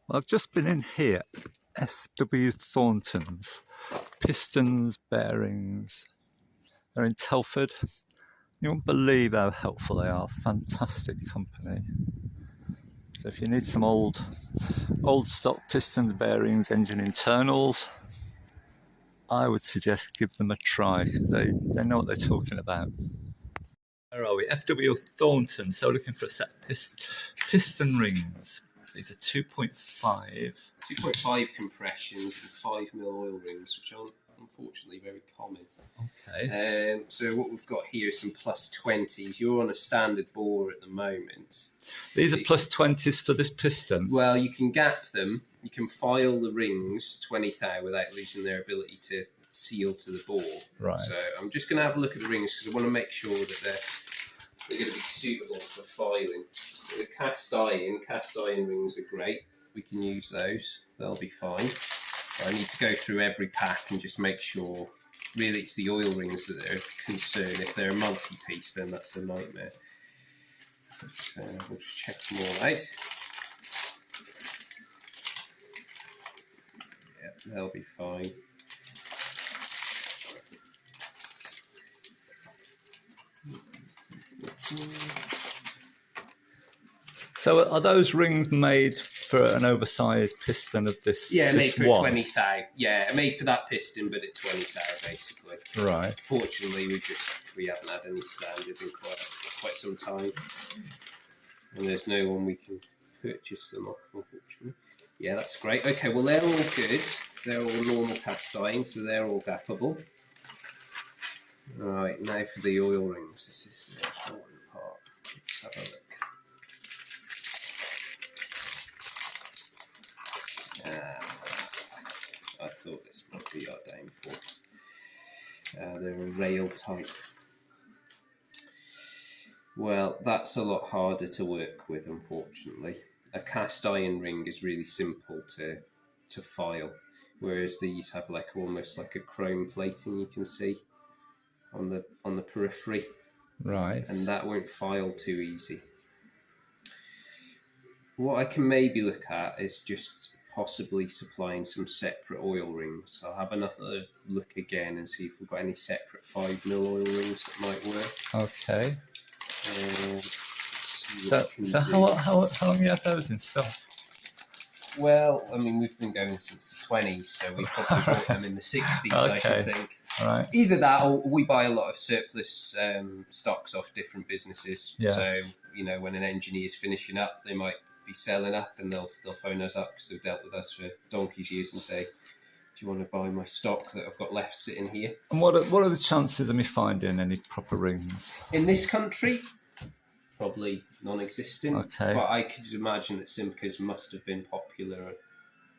Well, I've just been in here, F W Thornton's, Pistons, bearings. They're in Telford. You won't believe how helpful they are. Fantastic company. So if you need some old stock pistons, bearings, engine internals, I would suggest give them a try. They know what they're talking about. Where are we? F W Thornton. So looking for a set of piston rings. These are 2.5 compressions and 5mm oil rings, which aren't unfortunately very common. Okay. So what we've got here is some plus 20s. You're on a standard bore at the moment. These are plus 20s for this piston? Well, you can gap them. You can file the rings 20 thou without losing their ability to seal to the bore. Right. So I'm just going to have a look at the rings because I want to make sure that they're going to be suitable for filing. The cast iron rings are great. We can use those. They'll be fine. But I need to go through every pack and just make sure. Really, it's the oil rings that are a concern. If they're a multi-piece, then that's a nightmare. But, we'll just check them all out. Yeah, they'll be fine. So are those rings made for an oversized piston of this? Yeah, this made for one? 20 thou. Yeah, made for that piston, but at 20 thou basically. Right. Fortunately, we haven't had any standard in quite some time, and there's no one we can purchase them off, unfortunately. Yeah, that's great. Okay, well they're all good. They're all normal cast iron, so they're all gappable. Right, now for the oil rings. This is the important part. Let's have a look. I thought this might be our downfall. They're a rail type. Well, that's a lot harder to work with, unfortunately. A cast iron ring is really simple to file, whereas these have almost like a chrome plating you can see on the periphery. Right. And that won't file too easy. What I can maybe look at is just possibly supplying some separate oil rings. I'll have another look again and see if we've got any separate 5mm oil rings that might work. Okay. So how long have you had those in stock? Well, I mean, we've been going since the 20s, so we probably bought them in the 60s, okay. I should think. Right. Either that or we buy a lot of surplus stocks off different businesses. Yeah. So, when an engineer's finishing up, they might be selling up and they'll phone us up because they've dealt with us for donkey's years and say, do you want to buy my stock that I've got left sitting here? And what are the chances of me finding any proper rings? In this country, probably non-existent. Okay. But I could imagine that Simcas must have been popular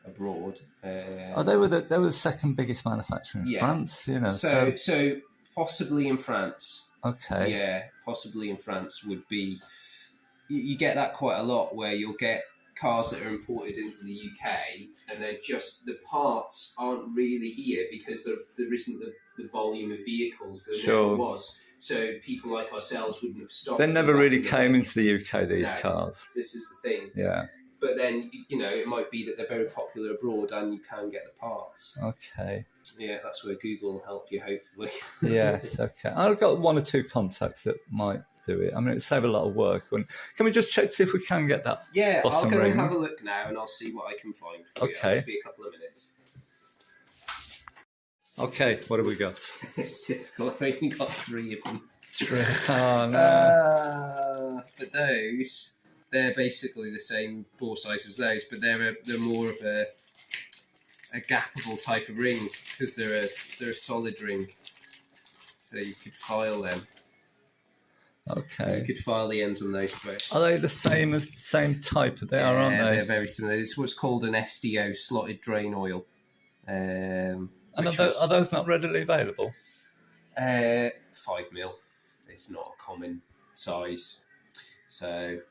abroad. They were the second biggest manufacturer in France, So possibly in France. Okay. Yeah, possibly in France would be. You get that quite a lot, where you'll get cars that are imported into the UK, and they're just the parts aren't really here because there isn't the volume of vehicles there never was. So people like ourselves wouldn't have stopped. They never really came into the UK, these cars. This is the thing. Yeah. But then, it might be that they're very popular abroad and you can get the parts. Okay. Yeah, that's where Google will help you, hopefully. Yes, okay. I've got one or two contacts that might do it. I mean, it'd save a lot of work. Can we just check to see if we can get that? Yeah, I'll go ring? and have a look now and I'll see what I can find for you. It'll just be a couple of minutes. Okay, what have we got? It's difficult. I've only got 3 of them. 3? Oh, no. But those, they're basically the same bore size as those, but they're more of a gappable type of ring because they're a solid ring. So you could file them. Okay. You could file the ends on those both. Are they the same type? They are, aren't they? They're very similar. It's what's called an SDO, slotted drain oil. And are those not readily available? 5mm. It's not a common size. So,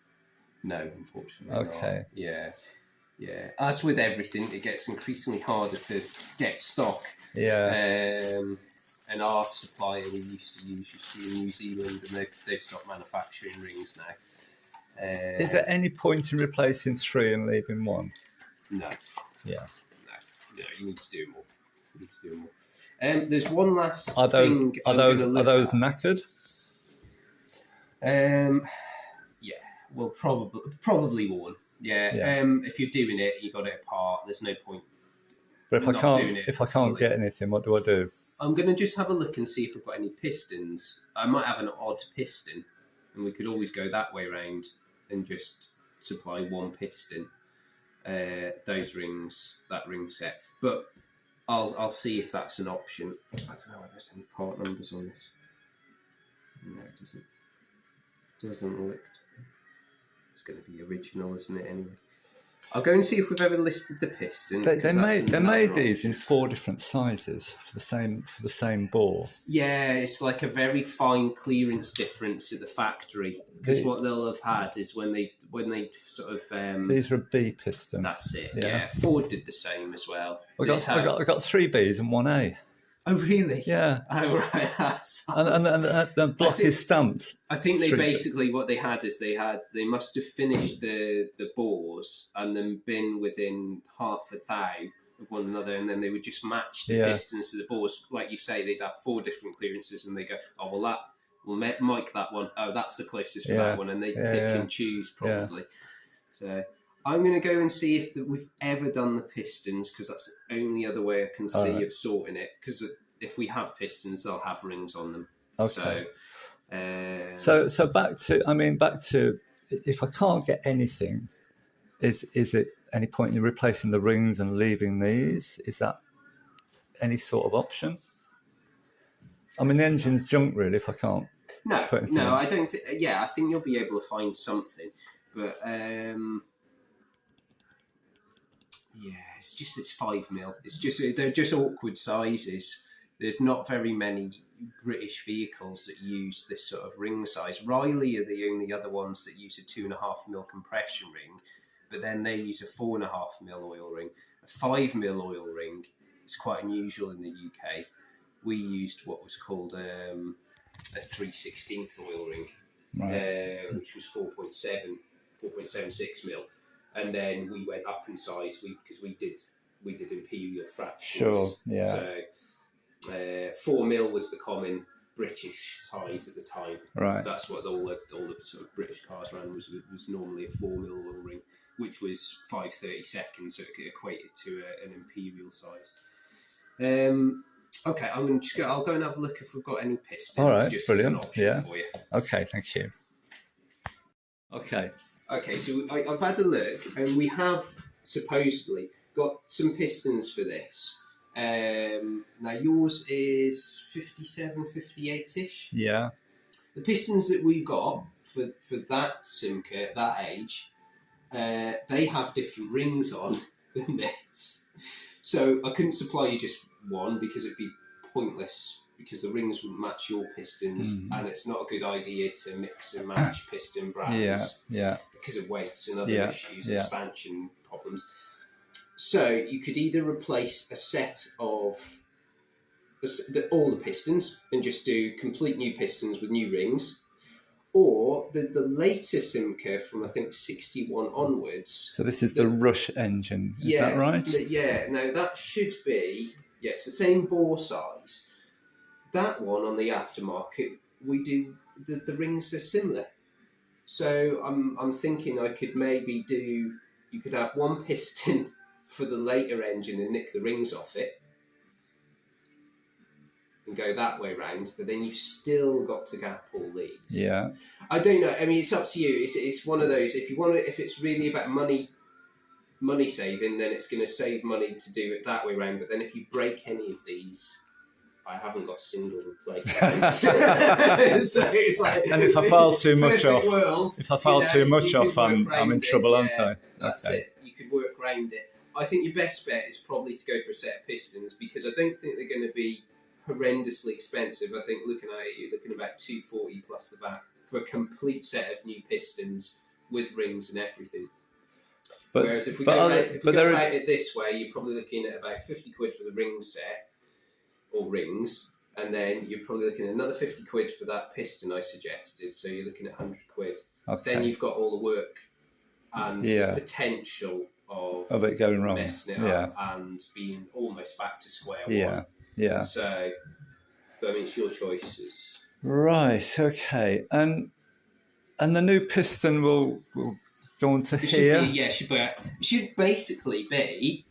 no, unfortunately. Okay. Not. Yeah. As with everything, it gets increasingly harder to get stock. Yeah. And our supplier we used to use in New Zealand, and they've stopped manufacturing rings now. Is there any point in replacing 3 and leaving 1? No. Yeah. No, you need to do more. There's one last Are thing those at. knackered? Yeah, well, probably worn. Yeah. If you're doing it, you got it apart. There's no point. But if I can't fully. get anything, what do I do? I'm going to just have a look and see if I've got any pistons. I might have an odd piston, and we could always go that way around and just supply one piston. Those rings, that ring set. But I'll see if that's an option. I don't know whether there's any part numbers on this. No, it doesn't. Doesn't look. It's going to be original, isn't it? Anyway, I'll go and see if we've ever listed the piston. They made these in 4 different sizes for the same bore. Yeah, it's like a very fine clearance difference at the factory, because what they'll have had is when they sort of these are a B piston. That's it. Yeah. Ford did the same as well. I got 3 Bs and 1 A. Oh really? Yeah. Oh right. And the block is stamped. I think they basically what they had is they must have finished the bores and then been within half a thou of one another, and then they would just match the pistons to the bores. Like you say, they'd have 4 different clearances, and they go, oh well, we'll mic that one. Oh, that's the closest for that one, and they pick and choose probably. Yeah. So I'm going to go and see if we've ever done the pistons, because that's the only other way I can see of sorting it. Because if we have pistons, they'll have rings on them. Okay. So back to if I can't get anything, is it any point in replacing the rings and leaving these? Is that any sort of option? I mean, the engine's junk really if I can't. Put anything in. I don't think. Yeah, I think you'll be able to find something, but. Yeah, it's 5 mil. They're just awkward sizes. There's not very many British vehicles that use this sort of ring size. Riley are the only other ones that use a 2.5 mil compression ring, but then they use a 4.5 mil oil ring. A 5 mil oil ring is quite unusual in the UK. We used what was called a 3/16 oil ring, which was 4.76 mil. And then we went up in size because we did imperial fractions. Sure, yeah. So 4 mil was the common British size at the time. Right. That's what all the sort of British cars ran was normally a 4 mil oil ring, which was 5/32, so it equated to an imperial size. Okay, I'll go and have a look if we've got any pistons. All right, just brilliant. For you. Okay, thank you. Okay, so I've had a look, and we have supposedly got some pistons for this. Now yours is 57, 58-ish. Yeah. The pistons that we've got for that Simca at that age, they have different rings on than this. So I couldn't supply you just one because it'd be pointless, because the rings wouldn't match your pistons, and it's not a good idea to mix and match piston brands because of weights and other issues, expansion problems. So you could either replace a set of all the pistons and just do complete new pistons with new rings, or the later Simca from I think 61 onwards. So this is the Rush engine, is that right? Yeah, no, that should be, it's the same bore size. That one on the aftermarket, we do the rings are similar. So I'm thinking I could maybe you could have one piston for the later engine and nick the rings off it and go that way round, but then you've still got to gap all these. Yeah. I don't know. I mean, it's up to you. It's one of those. If it's really about money saving, then it's going to save money to do it that way round. But then if you break any of these, I haven't got single replacements. So it's like, and if I file too much off, I'm in trouble, aren't I? That's it. You could work around it. I think your best bet is probably to go for a set of pistons, because I don't think they're going to be horrendously expensive. I think looking at it, you're looking at about $240 plus the VAT for a complete set of new pistons with rings and everything. Whereas if we go about it this way, you're probably looking at about £50 for the ring set or rings, and then you're probably looking at another £50 for that piston I suggested. So you're looking at £100. Okay. Then you've got all the work and the potential of it going wrong. messing it Yeah. up and being almost back to square Yeah. one. Yeah. So, but I mean, it's your choices. Right. Okay. And the new piston will go onto here. It should basically be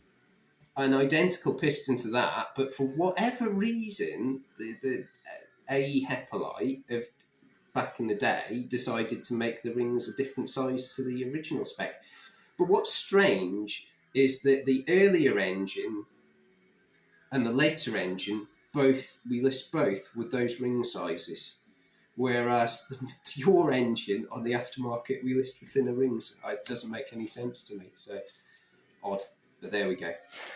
an identical piston to that, but for whatever reason, the AE Hepalite of back in the day decided to make the rings a different size to the original spec. But what's strange is that the earlier engine and the later engine, we list both with those ring sizes. Whereas your engine on the aftermarket, we list with thinner rings. It doesn't make any sense to me. So odd. But there we go.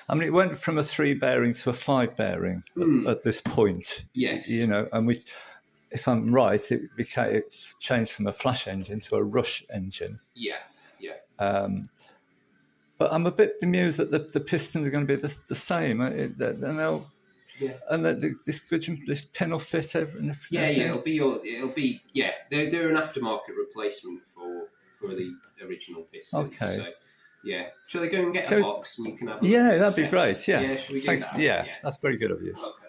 I mean, it went from a 3 bearing to a 5 bearing at this point. Yes. You know, and if I'm right, it's changed from a flash engine to a rush engine. Yeah. But I'm a bit bemused that the pistons are going to be the same. And this pin will fit everything. It'll be. They're an aftermarket replacement for the original pistons. Okay. So, yeah. Shall I go and get a box and you can have a look Yeah, at that'd the be great. Yeah. Yeah, shall we do that? Yeah, that's very good of you. Okay.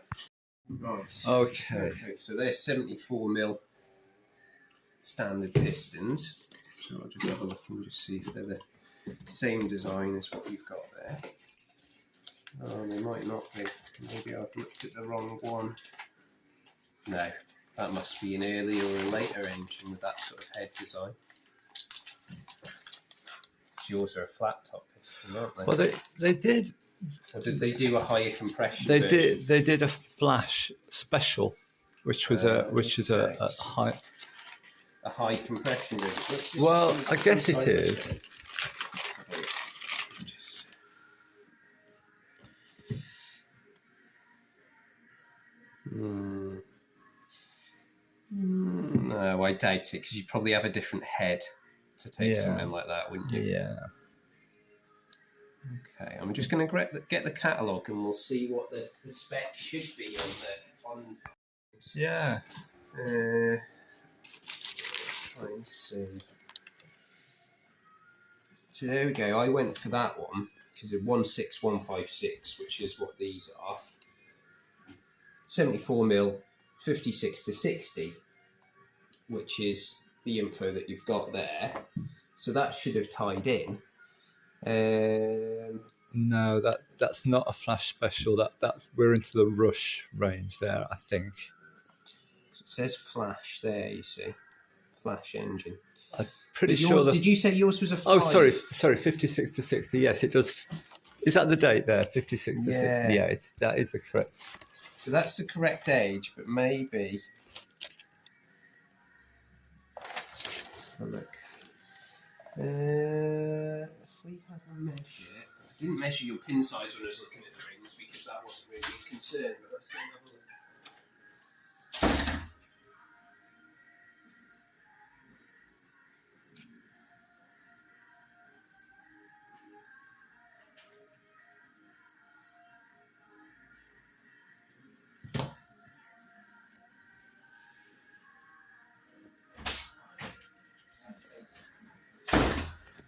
Right. Okay. So there's 74mm standard pistons. So I'll just have a look and just see if they're the same design as what you've got there. Oh, they might not be. Maybe I've looked at the wrong one. No, that must be an earlier or a later engine with that sort of head design. Yours are a flat top piston, aren't they? Well, they did. Or did they do a higher compression? They did a flash special, which was a high. A high compression version. Well, I guess it is. No, I doubt it, because you'd probably have a different head to take something like that, wouldn't you? Yeah. Okay, I'm just going to get the catalogue and we'll see what the spec should be on. Yeah. Try and see. So there we go. I went for that one because of 16156, which is what these are. 74mm, 56 to 60, which is the info that you've got there. So that should have tied in. No, that's not a flash special. We're into the rush range there, I think. It says flash there, you see. Flash engine. I'm pretty sure. Did you say yours was a 5? Oh, sorry, 56 to 60. Yes, it does. Is that the date there? 56 to 60. Yeah, that is the correct. So that's the correct age, but maybe. Let's have a look. If we have a measure, I didn't measure your pin size when I was looking at the rings because that wasn't really a concern. But let's go and have a look.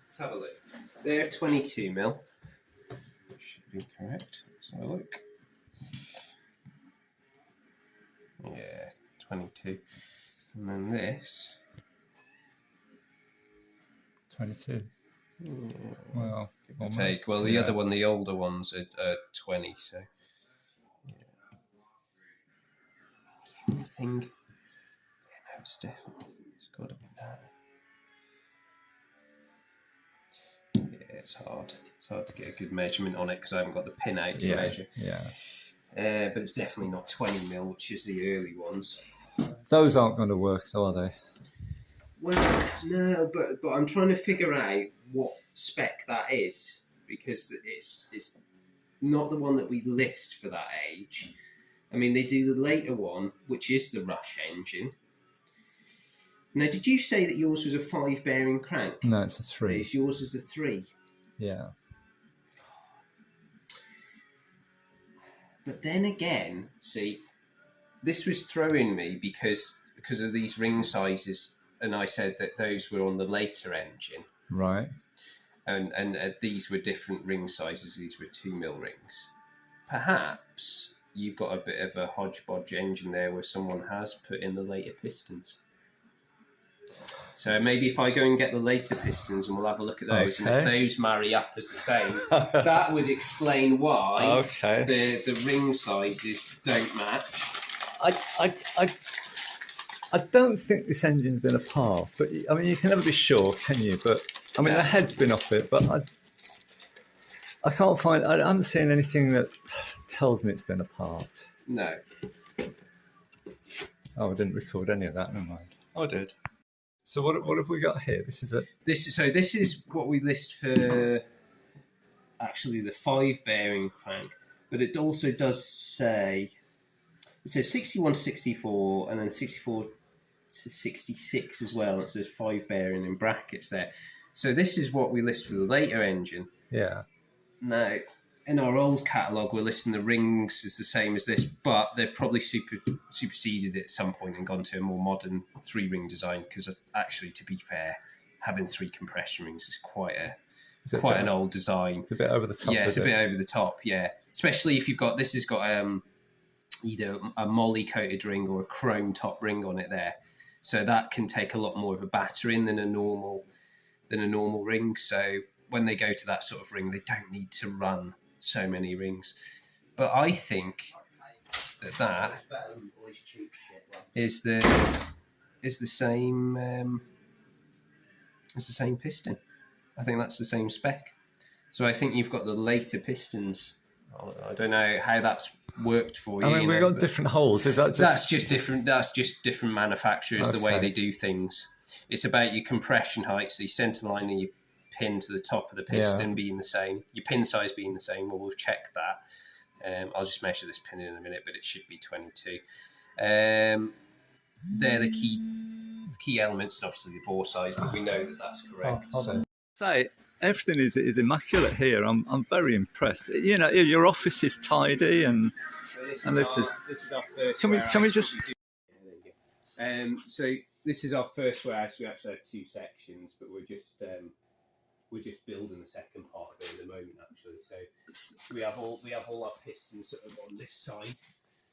Let's have a look. They're 22mm. Should be correct. Let's have a look. Yeah, 22. And then this. 22. Yeah. Well, Take. Well, the other one, the older ones are 20. So. Yeah. Anything? Yeah, no, it's definitely. It's got to be that. Yeah, it's hard. It's hard to get a good measurement on it because I haven't got the pin out to measure. Yeah. But it's definitely not 20mm, which is the early ones. Those aren't going to work, though, are they? Well, no, but I'm trying to figure out what spec that is because it's not the one that we list for that age. I mean, they do the later one, which is the Rush engine. Now, did you say that yours was a 5 bearing crank? No, it's a 3. Yours is a 3. Yeah. But then again, see, this was throwing me because of these ring sizes, and I said that those were on the later engine. Right. and these were different ring sizes. These were 2mm rings. Perhaps you've got a bit of a hodgepodge engine there where someone has put in the later pistons. So maybe if I go and get the later pistons and we'll have a look at those, and if those marry up as the same, that would explain why the ring sizes don't match. I don't think this engine's been apart, but I mean, you can never be sure, can you? But I mean, the head's been off it, but I can't find. I haven't seen anything that tells me it's been apart. No. Oh, I didn't record any of that. Never mind. Oh, I did. So what have we got here? This is what we list for actually the 5-bearing crank, but it also does say it says 61 to 64 and then 64 to 66 as well. It says 5-bearing in brackets there. So this is what we list for the later engine. Yeah. Now, in our old catalogue, we're listing the rings as the same as this, but they've probably superseded it at some point and gone to a more modern 3-ring design, because actually, to be fair, having 3 compression rings is quite an old design. It's a bit over the top. Yeah, it's a bit over the top, yeah. Especially if you've got, this has got either a molly-coated ring or a chrome top ring on it there. So that can take a lot more of a battering than a normal ring. So when they go to that sort of ring, they don't need to run so many rings. But I think that is the same piston. I think that's the same spec. So I think you've got the later pistons. I don't know how that's worked for you. I mean, we've got different holes. Is that just... That's just different. That's just different manufacturers, the way they do things. It's about your compression height, so your centre line and your pin to the top of the piston being the same, your pin size being the same. Well, we've checked that. I'll just measure this pin in a minute, but it should be 22. They're the key elements, and obviously the bore size, but we know that that's correct. So everything is immaculate here. I'm very impressed. You know, your office is tidy, and this is our first. Can we just? So this is our first warehouse. We actually have 2 sections, but we're just building the second part of it at the moment, actually. So we have all our pistons sort of on this side.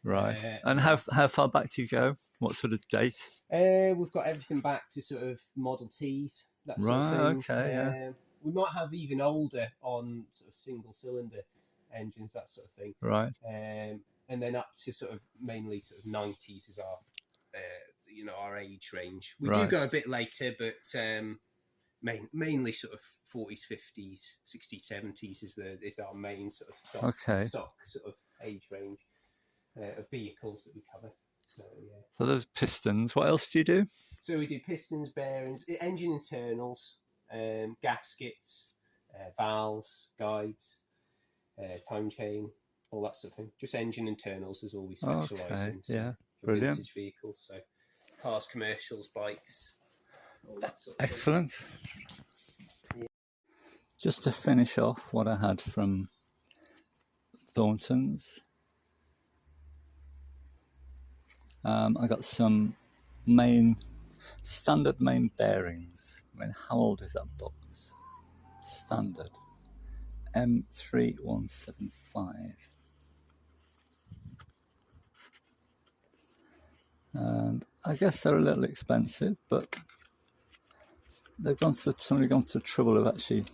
Right. And how far back do you go? What sort of date? We've got everything back to sort of Model Ts, that sort of thing. Okay, yeah. We might have even older on sort of single cylinder engines, that sort of thing. Right. And then up to sort of mainly sort of 90s is our our age range. We do go a bit later, but mainly sort of 40s, 50s, 60s, 70s is our main sort of stock sort of age range of vehicles that we cover. So yeah. So those pistons. What else do you do? So we do pistons, bearings, engine internals, gaskets, valves, guides, time chain, all that sort of thing. Just engine internals is all we specialise in. So yeah, for brilliant. Vintage vehicles, so cars, commercials, bikes, all that sort of Excellent. thing. Yeah. Just to finish off what I had from Thornton's, I got some standard main bearings. I mean, how old is that box? Standard M3175. And I guess they're a little expensive, but somebody gone to the trouble of actually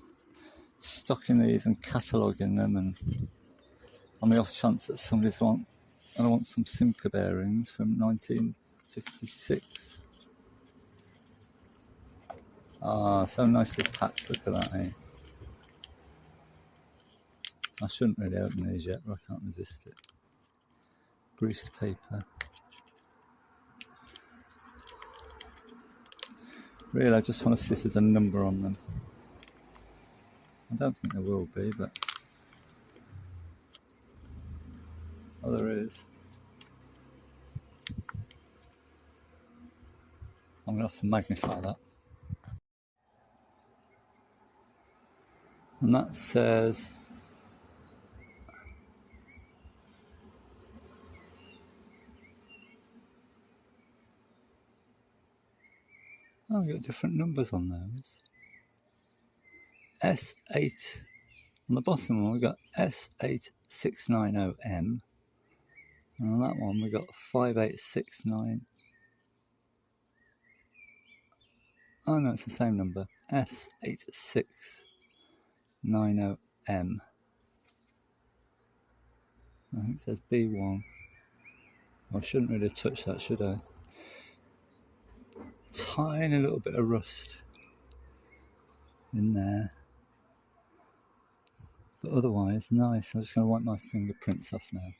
stocking these and cataloguing them, and on the off chance that somebody's I want some Simca bearings from 1956. So nicely packed. Look at that, eh? I shouldn't really open these yet, but I can't resist it. Greased paper. Really, I just want to see if there's a number on them. I don't think there will be, but... Oh, there is. I'm going to have to magnify that. And that says... Oh, we've got different numbers on those. S8, on the bottom one we've got S8690M, and on that one we've got 5869. Oh no, it's the same number, S8690M. I think it says B1. I shouldn't really touch that, should I? Tiny little bit of rust in there. But otherwise, nice. I'm just going to wipe my fingerprints off now.